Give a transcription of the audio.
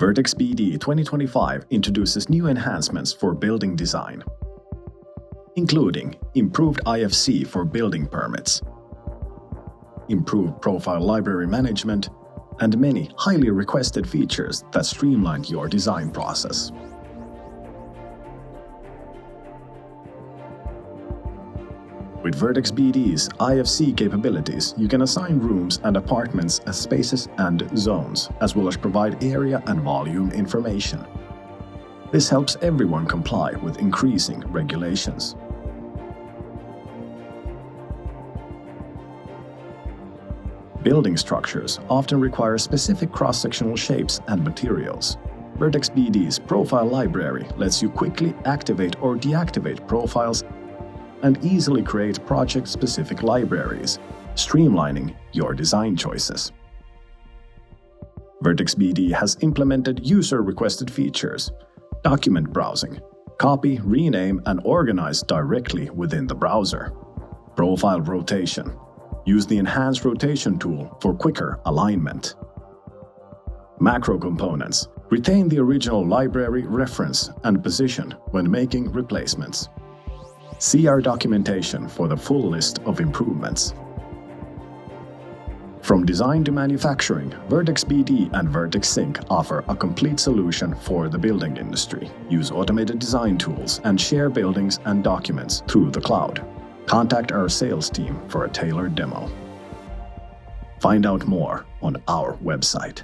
Vertex BD 2025 introduces new enhancements for building design, including improved IFC for building permits, improved profile library management, and many highly requested features that streamline your design process. With Vertex BD's IFC capabilities, you can assign rooms and apartments as spaces and zones, as well as provide area and volume information. This helps everyone comply with increasing regulations. Building structures often require specific cross-sectional shapes and materials. Vertex BD's profile library lets you quickly activate or deactivate profiles and easily create project-specific libraries, streamlining your design choices. Vertex BD has implemented user-requested features, document browsing, copy, rename, and organize directly within the browser. Profile rotation. Use the enhanced rotation tool for quicker alignment. Macro components. Retain the original library reference and position when making replacements. See our documentation for the full list of improvements. From design to manufacturing, Vertex BD and Vertex Sync offer a complete solution for the building industry. Use automated design tools and share buildings and documents through the cloud. Contact our sales team for a tailored demo. Find out more on our website.